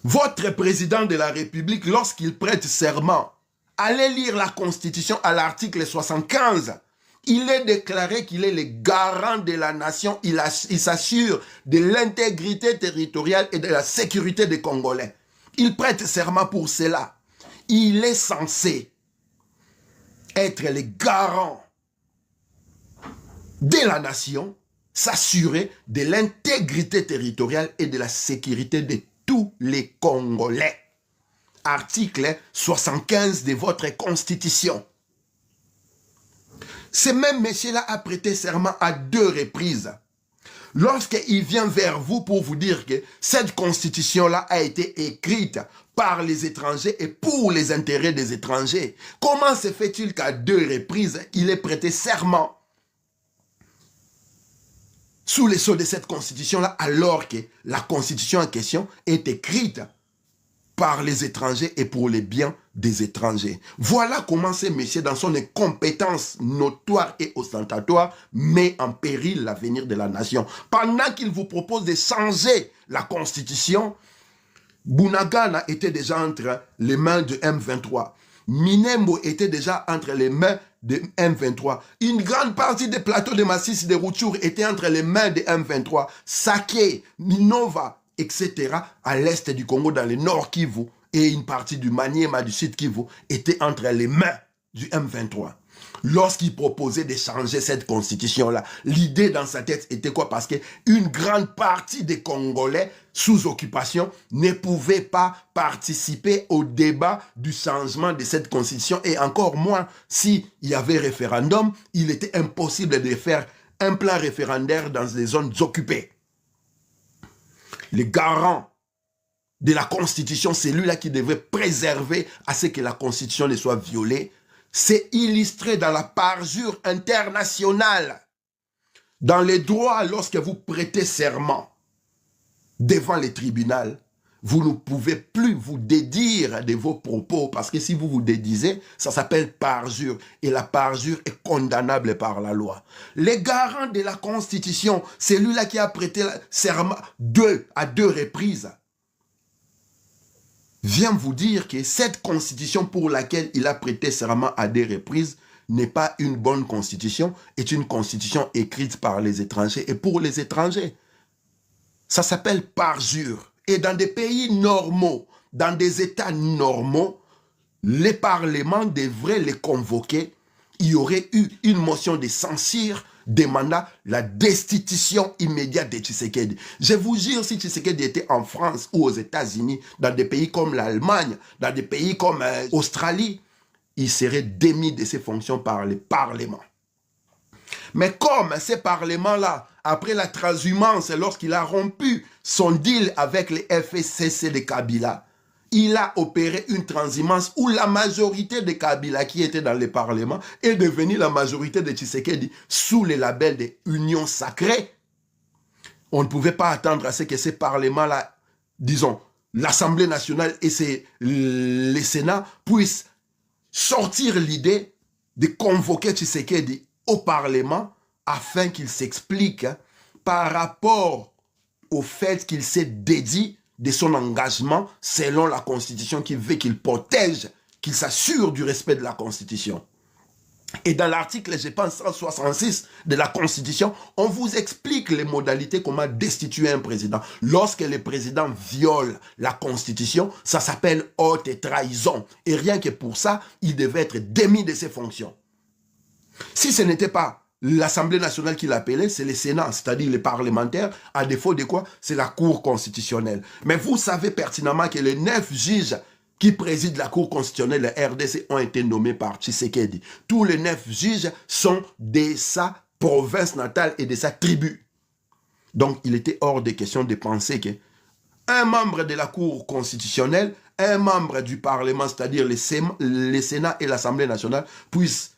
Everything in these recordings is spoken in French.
Votre président de la République, lorsqu'il prête serment, allez lire la Constitution à l'article 75. Il est déclaré qu'il est le garant de la nation. Il s'assure de l'intégrité territoriale et de la sécurité des Congolais. Il prête serment pour cela. Il est censé être le garant de la nation, s'assurer de l'intégrité territoriale et de la sécurité de tous les Congolais. Article 75 de votre Constitution. Ce même monsieur-là a prêté serment à 2 reprises. Lorsqu'il vient vers vous pour vous dire que cette constitution-là a été écrite par les étrangers et pour les intérêts des étrangers, comment se fait-il qu'à 2 reprises, il ait prêté serment sous les sceaux de cette constitution-là, alors que la constitution en question est écrite par les étrangers et pour les biens des étrangers. Voilà comment ce monsieur, dans son incompétence notoire et ostentatoire, met en péril l'avenir de la nation. Pendant qu'il vous propose de changer la constitution, Bunagana était déjà entre les mains de M23. Minembo était déjà entre les mains de M23. Une grande partie des plateaux de Masisi de Rutshuru était entre les mains de M23. Sake, Minova, etc. à l'est du Congo, dans le nord Kivu, et une partie du Maniema du sud Kivu, était entre les mains du M23. Lorsqu'il proposait de changer cette constitution-là, l'idée dans sa tête était quoi? Parce qu'une grande partie des Congolais sous occupation ne pouvaient pas participer au débat du changement de cette constitution, et encore moins s'il y avait référendum, il était impossible de faire un plan référendaire dans les zones occupées. Le garant de la Constitution, c'est lui-là qui devait préserver à ce que la Constitution ne soit violée. C'est illustré dans la parjure internationale. Dans les droits, lorsque vous prêtez serment devant les tribunaux, vous ne pouvez plus vous dédire de vos propos, parce que si vous vous dédisez, ça s'appelle parjure, et la parjure est condamnable par la loi. Les garants de la Constitution, c'est lui-là qui a prêté serment à deux reprises, vient vous dire que cette Constitution pour laquelle il a prêté serment à 2 reprises n'est pas une bonne Constitution, est une Constitution écrite par les étrangers et pour les étrangers. Ça s'appelle parjure. Et dans des pays normaux, dans des États normaux, les parlements devraient les convoquer. Il y aurait eu une motion de censure demandant la destitution immédiate de Tshisekedi. Je vous jure, si Tshisekedi était en France ou aux États-Unis, dans des pays comme l'Allemagne, dans des pays comme l'Australie, il serait démis de ses fonctions par le Parlement. Mais comme ces parlements-là, après la transhumance, lorsqu'il a rompu son deal avec les FCC de Kabila, il a opéré une transhumance où la majorité de Kabila qui était dans le Parlement est devenue la majorité de Tshisekedi sous le label de Union sacrée. On ne pouvait pas attendre à ce que ces parlements-là, disons, l'Assemblée nationale et le Sénat puissent sortir l'idée de convoquer Tshisekedi au Parlement afin qu'il s'explique par rapport au fait qu'il s'est dédié de son engagement selon la Constitution qui veut qu'il protège, qu'il s'assure du respect de la Constitution. Et dans l'article, je pense, 166 de la Constitution, on vous explique les modalités comment destituer un président. Lorsque le président viole la Constitution, ça s'appelle haute trahison. Et rien que pour ça, il devait être démis de ses fonctions. Si ce n'était pas l'Assemblée nationale qui l'appelait, c'est le Sénat, c'est-à-dire les parlementaires, à défaut de quoi? C'est la Cour constitutionnelle. Mais vous savez pertinemment que les 9 juges qui président la Cour constitutionnelle, la RDC, ont été nommés par Tshisekedi. Tous les 9 juges sont de sa province natale et de sa tribu. Donc, il était hors de question de penser qu'un membre de la Cour constitutionnelle, un membre du Parlement, c'est-à-dire le Sénat et l'Assemblée nationale, puissent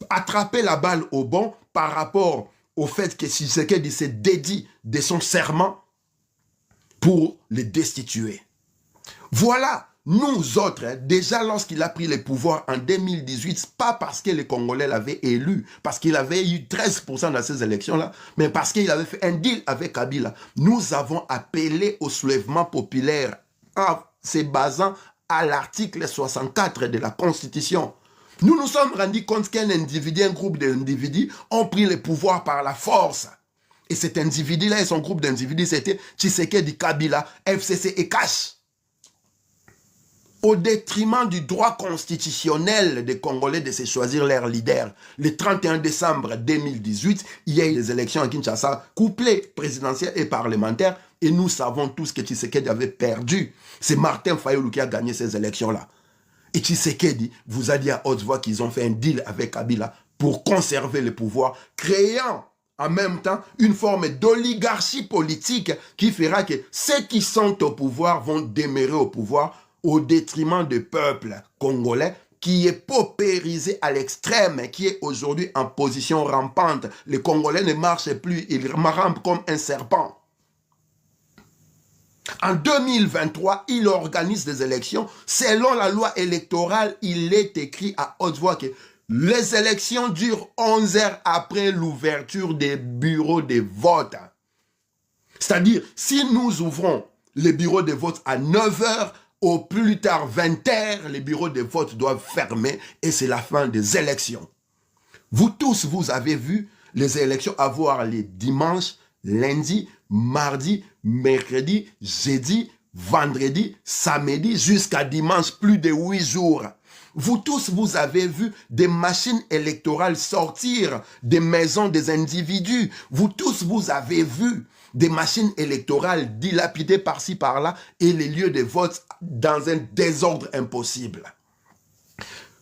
attraper la balle au bon par rapport au fait que Tshisekedi s'est dédié de son serment pour le destituer. Voilà, nous autres, déjà lorsqu'il a pris le pouvoir en 2018, pas parce que les Congolais l'avaient élu, parce qu'il avait eu 13% dans ces élections-là, mais parce qu'il avait fait un deal avec Kabila. Nous avons appelé au soulèvement populaire en se basant à l'article 64 de la Constitution. Nous nous sommes rendus compte qu'un individu, un groupe d'individus ont pris le pouvoir par la force. Et cet individu-là et son groupe d'individus, c'était Tshisekedi, Kabila, FCC et Kash. Au détriment du droit constitutionnel des Congolais de se choisir leur leader. Le 31 décembre 2018, il y a eu des élections à Kinshasa, couplées présidentielles et parlementaires, et nous savons tous que Tshisekedi avait perdu. C'est Martin Fayulu qui a gagné ces élections-là. Et Tshisekedi vous a dit à haute voix qu'ils ont fait un deal avec Kabila pour conserver le pouvoir, créant en même temps une forme d'oligarchie politique qui fera que ceux qui sont au pouvoir vont demeurer au pouvoir au détriment du peuple congolais qui est paupérisé à l'extrême, qui est aujourd'hui en position rampante. Les Congolais ne marchent plus, ils rampent comme un serpent. En 2023, il organise des élections. Selon la loi électorale, il est écrit à haute voix que les élections durent 11 heures après l'ouverture des bureaux de vote. C'est-à-dire, si nous ouvrons les bureaux de vote à 9 heures, au plus tard 20 heures, les bureaux de vote doivent fermer et c'est la fin des élections. Vous tous, vous avez vu les élections avoir les dimanches, lundi, mardi, mercredi, jeudi, vendredi, samedi, jusqu'à dimanche, plus de 8 jours. Vous tous, vous avez vu des machines électorales sortir des maisons des individus. Vous tous, vous avez vu des machines électorales dilapidées par-ci, par-là et les lieux de vote dans un désordre impossible.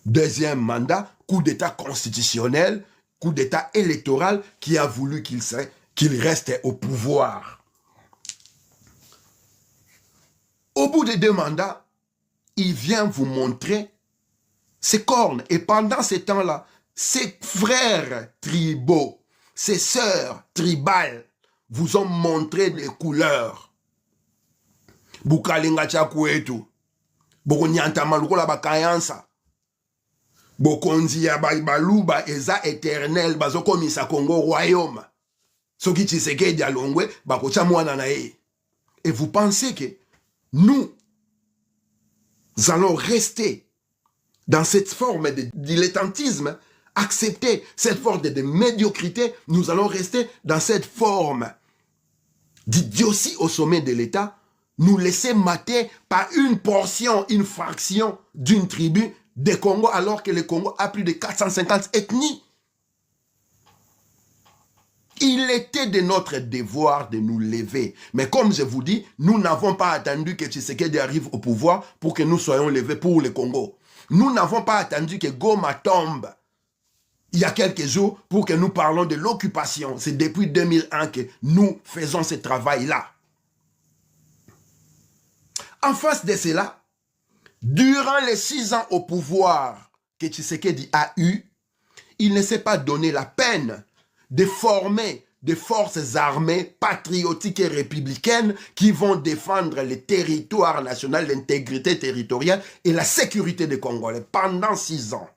Deuxième mandat, coup d'état constitutionnel, coup d'état électoral qui a voulu qu'il reste au pouvoir. Au bout des 2 mandats, il vient vous montrer ses cornes. Et pendant ce temps-là, ses frères tribaux, ses sœurs tribales vous ont montré les couleurs. Bukalinga chakwetu. Bokonyanta malukola bakayansa. Bokonzi ya baluba eza éternel bazokomisa Congo royaume. Soki Tshisekedi alongwe bakocha mwana na ye. Et vous pensez que nous allons rester dans cette forme de dilettantisme, accepter cette forme de médiocrité, nous allons rester dans cette forme d'idiotie au sommet de l'État, nous laisser mater par une portion, une fraction d'une tribu des Congo, alors que le Congo a plus de 450 ethnies. Il était de notre devoir de nous lever. Mais comme je vous dis, nous n'avons pas attendu que Tshisekedi arrive au pouvoir pour que nous soyons levés pour le Congo. Nous n'avons pas attendu que Goma tombe il y a quelques jours pour que nous parlons de l'occupation. C'est depuis 2001 que nous faisons ce travail-là. En face de cela, durant les 6 ans au pouvoir que Tshisekedi a eu, il ne s'est pas donné la peine de former des forces armées patriotiques et républicaines qui vont défendre le territoire national, l'intégrité territoriale et la sécurité des Congolais pendant 6 ans.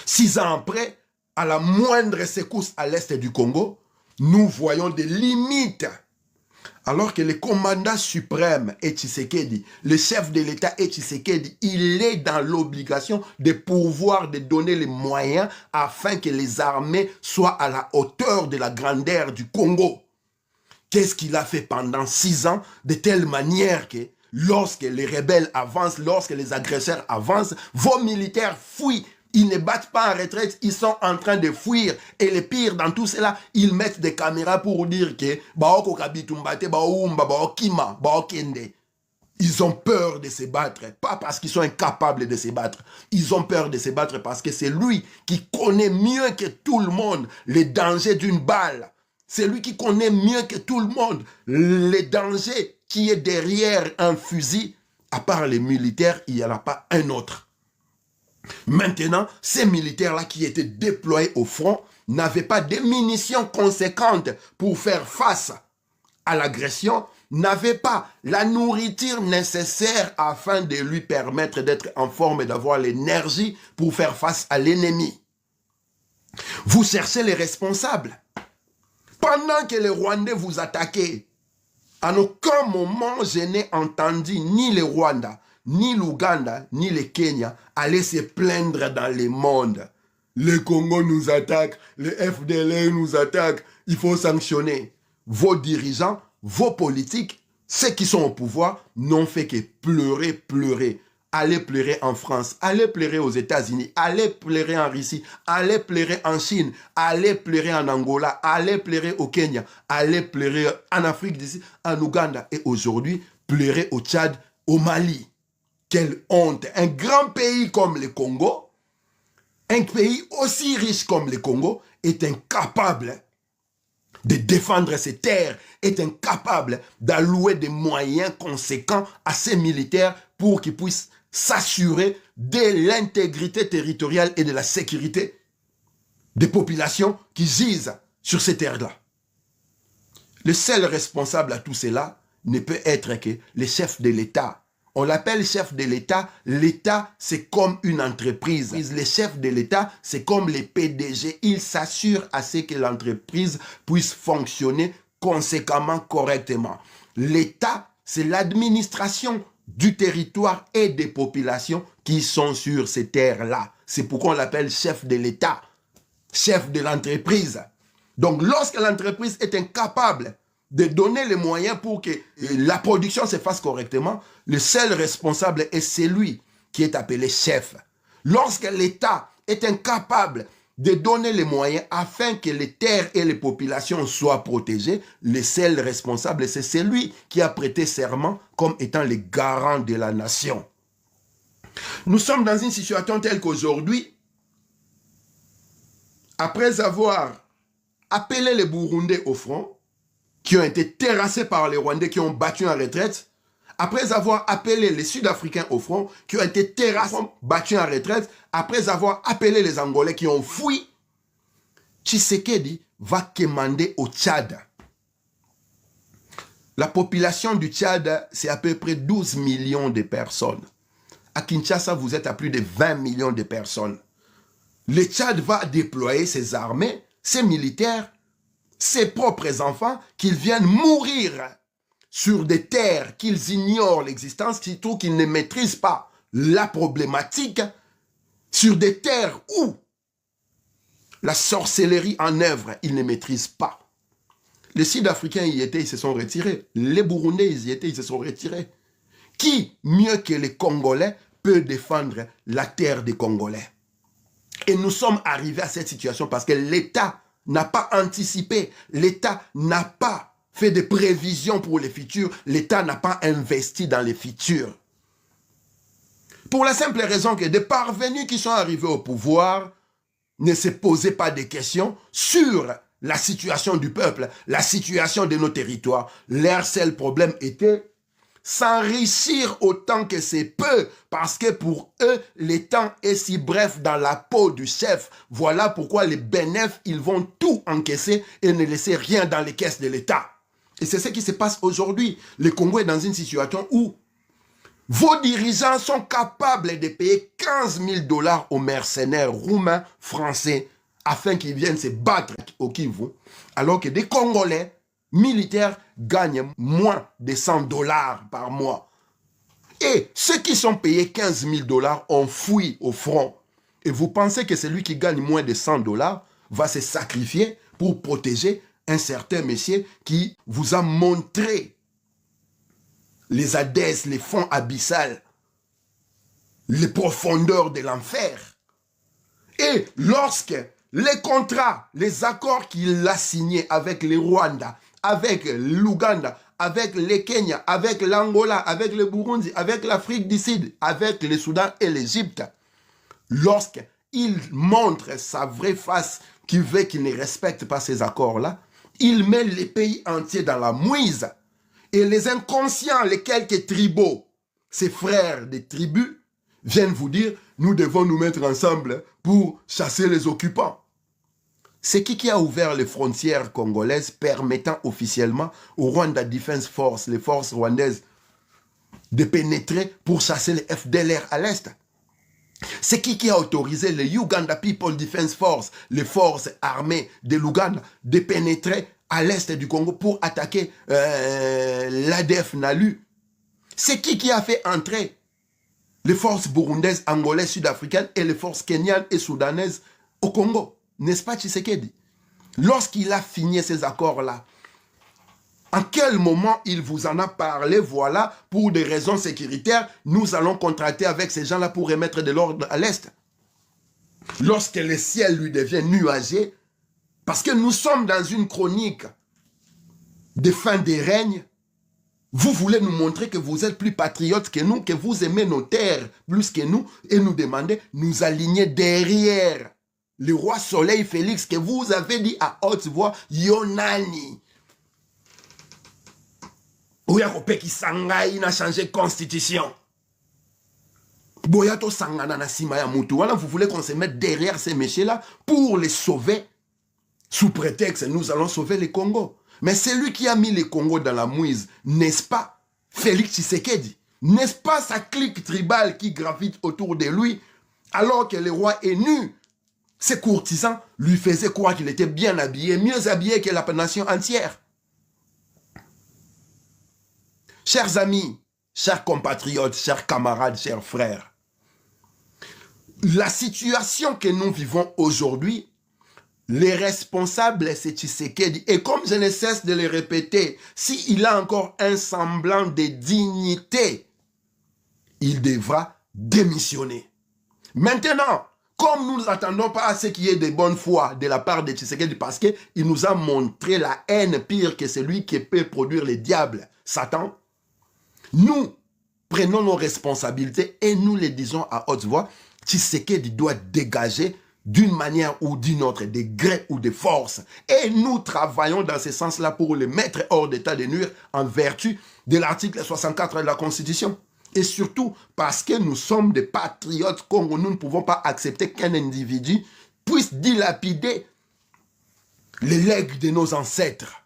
6 ans après, à la moindre secousse à l'est du Congo, nous voyons des limites. Alors que le commandant suprême est Tshisekedi, le chef de l'État est Tshisekedi, il est dans l'obligation de pouvoir de donner les moyens afin que les armées soient à la hauteur de la grandeur du Congo. Qu'est-ce qu'il a fait pendant 6 ans de telle manière que lorsque les rebelles avancent, lorsque les agresseurs avancent, vos militaires fuient. Ils ne battent pas en retraite, ils sont en train de fuir. Et le pire dans tout cela, ils mettent des caméras pour dire que ils ont peur de se battre. Pas parce qu'ils sont incapables de se battre. Ils ont peur de se battre parce que c'est lui qui connaît mieux que tout le monde les dangers d'une balle. C'est lui qui connaît mieux que tout le monde les dangers qui est derrière un fusil. À part les militaires, il n'y en a pas un autre. Maintenant, ces militaires-là qui étaient déployés au front n'avaient pas de munitions conséquentes pour faire face à l'agression, n'avaient pas la nourriture nécessaire afin de lui permettre d'être en forme et d'avoir l'énergie pour faire face à l'ennemi. Vous cherchez les responsables. Pendant que les Rwandais vous attaquaient En aucun moment, je n'ai entendu ni le Rwanda, ni l'Ouganda, ni le Kenya aller se plaindre dans le monde. Le Congo nous attaque, le FDLR nous attaque, il faut sanctionner. Vos dirigeants, vos politiques, ceux qui sont au pouvoir, n'ont fait que pleurer, pleurer. Allez pleurer en France, allez pleurer aux États-Unis, allez pleurer en Russie, allez pleurer en Chine, allez pleurer en Angola, allez pleurer au Kenya, allez pleurer en Afrique d'ici, en Ouganda. Et aujourd'hui, pleurer au Tchad, au Mali. Quelle honte! Un grand pays comme le Congo, un pays aussi riche comme le Congo, est incapable de défendre ses terres, est incapable d'allouer des moyens conséquents à ses militaires pour qu'ils puissent s'assurer de l'intégrité territoriale et de la sécurité des populations qui gisent sur ces terres-là. Le seul responsable à tout cela ne peut être que le chef de l'État. On l'appelle chef de l'État. L'État, c'est comme une entreprise. Le chef de l'État, c'est comme les PDG. Il s'assure à ce que l'entreprise puisse fonctionner conséquemment, correctement. L'État, c'est l'administration du territoire et des populations qui sont sur ces terres-là. C'est pourquoi on l'appelle chef de l'État, chef de l'entreprise. Donc, lorsque l'entreprise est incapable de donner les moyens pour que la production se fasse correctement, le seul responsable est celui qui est appelé chef. Lorsque l'État est incapable de donner les moyens afin que les terres et les populations soient protégées, le seul responsable, c'est celui qui a prêté serment comme étant le garant de la nation. Nous sommes dans une situation telle qu'aujourd'hui, après avoir appelé les Burundais au front, qui ont été terrassés par les Rwandais qui ont battu en retraite, après avoir appelé les Sud-Africains au front, qui ont été terrassés, battus en retraite, après avoir appelé les Angolais qui ont fui, Tshisekedi va commander au Tchad. La population du Tchad, c'est à peu près 12 millions de personnes. À Kinshasa, vous êtes à plus de 20 millions de personnes. Le Tchad va déployer ses armées, ses militaires, ses propres enfants, qu'ils viennent mourir sur des terres qu'ils ignorent l'existence, surtout qu'ils ne maîtrisent pas la problématique, sur des terres où la sorcellerie en œuvre, ils ne maîtrisent pas. Les Sud-Africains y étaient, ils se sont retirés. Les Burundais y étaient, ils se sont retirés. Qui, mieux que les Congolais, peut défendre la terre des Congolais? Et nous sommes arrivés à cette situation parce que l'État n'a pas anticipé, l'État n'a pas fait des prévisions pour les futurs, l'État n'a pas investi dans les futurs. Pour la simple raison que des parvenus qui sont arrivés au pouvoir ne se posaient pas de questions sur la situation du peuple, la situation de nos territoires. Leur seul problème était s'enrichir autant que c'est peu, parce que pour eux, le temps est si bref dans la peau du chef. Voilà pourquoi les bénéfices, ils vont tout encaisser et ne laisser rien dans les caisses de l'État. Et c'est ce qui se passe aujourd'hui. Le Congo est dans une situation où vos dirigeants sont capables de payer 15 000 $ aux mercenaires roumains, français, afin qu'ils viennent se battre au Kivu, alors que des Congolais militaires gagnent moins de 100 $ par mois. Et ceux qui sont payés 15 000 $ ont fui au front. Et vous pensez que celui qui gagne moins de 100 $ va se sacrifier pour protéger un certain monsieur qui vous a montré les Hadès, les fonds abyssales, les profondeurs de l'enfer. Et lorsque les contrats, les accords qu'il a signés avec les Rwanda, avec l'Ouganda, avec le Kenya, avec l'Angola, avec le Burundi, avec l'Afrique du Sud, avec le Soudan et l'Égypte, lorsqu'il montre sa vraie face, qui veut qu'il ne respecte pas ces accords-là, il met les pays entiers dans la mouise. Et les inconscients, les quelques tribaux, ces frères des tribus, viennent vous dire, nous devons nous mettre ensemble pour chasser les occupants. C'est qui a ouvert les frontières congolaises permettant officiellement au Rwanda Defense Force, les forces rwandaises, de pénétrer pour chasser les FDLR à l'est? C'est qui a autorisé les Uganda People Defense Force, les forces armées de l'Ouganda, de pénétrer à l'est du Congo pour attaquer l'ADF Nalu. C'est qui a fait entrer les forces burundaises, angolaises, sud-africaines et les forces kenyanes et soudanaises au Congo? N'est-ce pas Tshisekedi? Lorsqu'il a signé ces accords-là, en quel moment il vous en a parlé? Voilà, pour des raisons sécuritaires, nous allons contracter avec ces gens-là pour remettre de l'ordre à l'Est. Lorsque le ciel lui devient nuagé, parce que nous sommes dans une chronique de fin des règnes, vous voulez nous montrer que vous êtes plus patriotes que nous, que vous aimez nos terres plus que nous, et nous demandez, nous aligner derrière le roi Soleil Félix, que vous avez dit à haute voix, Yonani. Ouyakopé qui sangai n'a changé constitution. Boyato sangana na sima ya mutu. Voilà, vous voulez qu'on se mette derrière ces messieurs-là pour les sauver. Sous prétexte, nous allons sauver le Congo. Mais c'est lui qui a mis le Congo dans la mouise, n'est-ce pas Félix Tshisekedi? N'est-ce pas sa clique tribale qui gravite autour de lui, alors que le roi est nu? Ses courtisans lui faisaient croire qu'il était bien habillé, mieux habillé que la nation entière. Chers amis, chers compatriotes, chers camarades, chers frères, la situation que nous vivons aujourd'hui, les responsables, c'est Tshisekedi. Et comme je ne cesse de le répéter, s'il a encore un semblant de dignité, il devra démissionner. Maintenant, comme nous n'attendons pas à ce qu'il y ait de bonne foi de la part de Tshisekedi, parce qu'il nous a montré la haine pire que celui qui peut produire le diable, Satan, nous prenons nos responsabilités et nous les disons à haute voix, Tshisekedi doit dégager d'une manière ou d'une autre, de gré ou de force. Et nous travaillons dans ce sens-là pour le mettre hors d'état de nuire en vertu de l'article 64 de la Constitution. Et surtout parce que nous sommes des patriotes congolais, nous ne pouvons pas accepter qu'un individu puisse dilapider les legs de nos ancêtres.